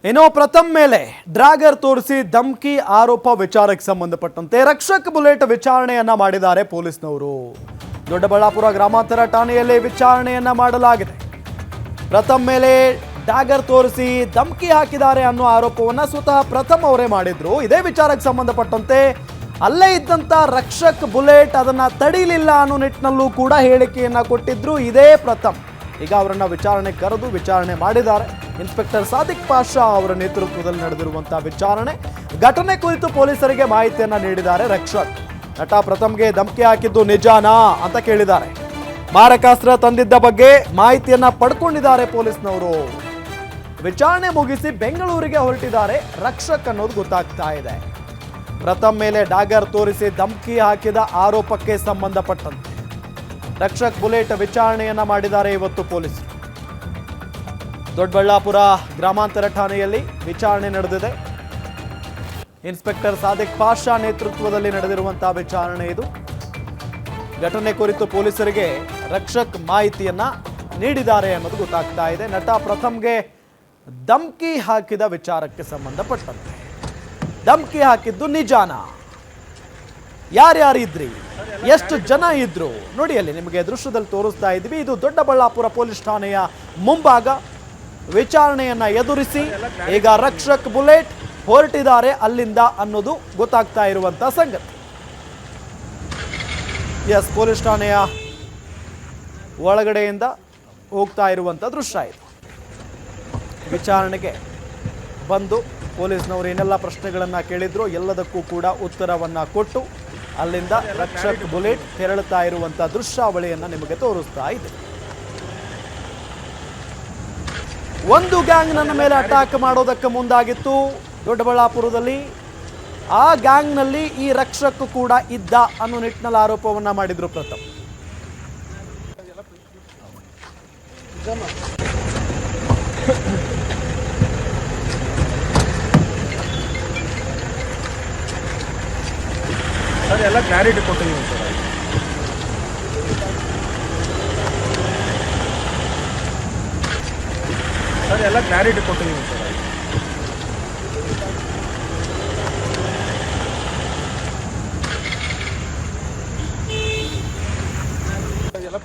ಇನ್ನು ಪ್ರಥಮ್ ಮೇಲೆ ಡ್ರಾಗರ್ ತೋರಿಸಿ ಧಮಕಿ ಆರೋಪ ವಿಚಾರಕ್ಕೆ ಸಂಬಂಧಪಟ್ಟಂತೆ ರಕ್ಷಕ್ ಬುಲೆಟ್ ವಿಚಾರಣೆಯನ್ನ ಮಾಡಿದ್ದಾರೆ ಪೊಲೀಸ್ನವರು. ದೊಡ್ಡಬಳ್ಳಾಪುರ ಗ್ರಾಮಾಂತರ ಠಾಣೆಯಲ್ಲಿ ವಿಚಾರಣೆಯನ್ನ ಮಾಡಲಾಗಿದೆ. ಪ್ರಥಮ್ ಮೇಲೆ ಡ್ರಾಗರ್ ತೋರಿಸಿ ಧಮಕಿ ಹಾಕಿದ್ದಾರೆ ಅನ್ನೋ ಆರೋಪವನ್ನ ಸ್ವತಃ ಪ್ರಥಮ್ ಅವರೇ ಮಾಡಿದ್ರು. ಇದೇ ವಿಚಾರಕ್ಕೆ ಸಂಬಂಧಪಟ್ಟಂತೆ ಅಲ್ಲೇ ಇದ್ದಂತ ರಕ್ಷಕ್ ಬುಲೆಟ್ ಅದನ್ನ ತಡಿಲಿಲ್ಲ ಅನ್ನೋ ನಿಟ್ಟಿನಲ್ಲೂ ಕೂಡ ಹೇಳಿಕೆಯನ್ನ ಕೊಟ್ಟಿದ್ರು ಇದೇ ಪ್ರಥಮ್. ಈಗ ಅವರನ್ನ ವಿಚಾರಣೆ ಕರೆದು ವಿಚಾರಣೆ ಮಾಡಿದ್ದಾರೆ. ಇನ್ಸ್ಪೆಕ್ಟರ್ ಸಾದಿಕ್ ಪಾಷಾ ಅವರ ನೇತೃತ್ವದಲ್ಲಿ ನಡೆದಿರುವಂತಹ ವಿಚಾರಣೆ ಘಟನೆ ಕುರಿತು ಪೊಲೀಸರಿಗೆ ಮಾಹಿತಿಯನ್ನ ನೀಡಿದ್ದಾರೆ ರಕ್ಷಕ್. ನಟ ಪ್ರಥಮ್ಗೆ ಧಮಕಿ ಹಾಕಿದ್ದು ನಿಜಾನಾ ಅಂತ ಕೇಳಿದ್ದಾರೆ. ಮಾರಕಾಸ್ತ್ರ ತಂದಿದ್ದ ಬಗ್ಗೆ ಮಾಹಿತಿಯನ್ನ ಪಡ್ಕೊಂಡಿದ್ದಾರೆ ಪೊಲೀಸ್ನವರು. ವಿಚಾರಣೆ ಮುಗಿಸಿ ಬೆಂಗಳೂರಿಗೆ ಹೊರಟಿದ್ದಾರೆ ರಕ್ಷಕ್ ಅನ್ನೋದು ಗೊತ್ತಾಗ್ತಾ ಇದೆ. ಪ್ರಥಮ್ ಮೇಲೆ ಡಾಗರ್ ತೋರಿಸಿ ಧಮಕಿ ಹಾಕಿದ ಆರೋಪಕ್ಕೆ ಸಂಬಂಧಪಟ್ಟಂತೆ ರಕ್ಷಕ್ ಬುಲೆಟ್ ವಿಚಾರಣೆಯನ್ನ ಮಾಡಿದ್ದಾರೆ ಇವತ್ತು ಪೊಲೀಸರು. ದೊಡ್ಡಬಳ್ಳಾಪುರ ಗ್ರಾಮಾಂತರ ಠಾಣೆಯಲ್ಲಿ ವಿಚಾರಣೆ ನಡೆದಿದೆ. ಇನ್ಸ್ಪೆಕ್ಟರ್ ಸಾದಿಕ್ ಪಾಷಾ ನೇತೃತ್ವದಲ್ಲಿ ನಡೆದಿರುವಂತಹ ವಿಚಾರಣೆ ಇದು. ಘಟನೆ ಕುರಿತು ಪೊಲೀಸರಿಗೆ ರಕ್ಷಕ್ ಮಾಹಿತಿಯನ್ನ ನೀಡಿದ್ದಾರೆ ಅನ್ನೋದು ಗೊತ್ತಾಗ್ತಾ ಇದೆ. ನಟ ಪ್ರಥಮ್ಗೆ ಧಮಕಿ ಹಾಕಿದ ವಿಚಾರಕ್ಕೆ ಸಂಬಂಧಪಟ್ಟಂತೆ ಧಮಕಿ ಹಾಕಿದ್ದು ನಿಜಾನಾ? ಯಾರ್ಯಾರಿದ್ರಿ, ಎಷ್ಟು ಜನ ಇದ್ರು ನೋಡಿ, ಅಲ್ಲಿ ನಿಮಗೆ ದೃಶ್ಯದಲ್ಲಿ ತೋರಿಸ್ತಾ ಇದ್ವಿ. ಇದು ದೊಡ್ಡಬಳ್ಳಾಪುರ ಪೊಲೀಸ್ ಠಾಣೆಯ ಮುಂಭಾಗ. ವಿಚಾರಣೆಯನ್ನ ಎದುರಿಸಿ ಈಗ ರಕ್ಷಕ್ ಬುಲೆಟ್ ಹೊರಟಿದ್ದಾರೆ ಅಲ್ಲಿಂದ ಅನ್ನೋದು ಗೊತ್ತಾಗ್ತಾ ಇರುವಂತ ಸಂಗತಿ. ಎಸ್, ಪೊಲೀಸ್ ಠಾಣೆಯ ಒಳಗಡೆಯಿಂದ ಹೋಗ್ತಾ ಇರುವಂತ ದೃಶ್ಯ ಇದು. ವಿಚಾರಣೆಗೆ ಬಂದು ಪೊಲೀಸ್ನವರು ಏನೆಲ್ಲ ಪ್ರಶ್ನೆಗಳನ್ನ ಕೇಳಿದ್ರು ಎಲ್ಲದಕ್ಕೂ ಕೂಡ ಉತ್ತರವನ್ನ ಕೊಟ್ಟು ಅಲ್ಲಿಂದ ರಕ್ಷಕ್ ಬುಲೆಟ್ ತೆರಳುತ್ತಾ ಇರುವಂತ ದೃಶ್ಯಾವಳಿಯನ್ನ ನಿಮಗೆ ತೋರಿಸ್ತಾ ಇದೆ. ಒಂದು ಗ್ಯಾಂಗ್ ನನ್ನ ಮೇಲೆ ಅಟ್ಯಾಕ್ ಮಾಡೋದಕ್ಕೆ ಮುಂದಾಗಿತ್ತು ದೊಡ್ಡಬಳ್ಳಾಪುರದಲ್ಲಿ. ಆ ಗ್ಯಾಂಗ್ನಲ್ಲಿ ಈ ರಕ್ಷಕ್ ಕೂಡ ಇದ್ದ ಅನ್ನೋ ನಿಟ್ಟಿನಲ್ಲಿ ಆರೋಪವನ್ನ ಮಾಡಿದ್ರು ಪ್ರಥಮ್. ಸರ್ ಎಲ್ಲ ಕ್ಲಾರಿಟಿ ಕೊಟ್ಟಿದ್ದೀವಿ ಸರ್ ಎಲ್ಲ ಕ್ಲಾರಿಟಿ ಕೊಟ್ಟಿದ್ದೀವಿ ಸರ್. ಎಲ್ಲ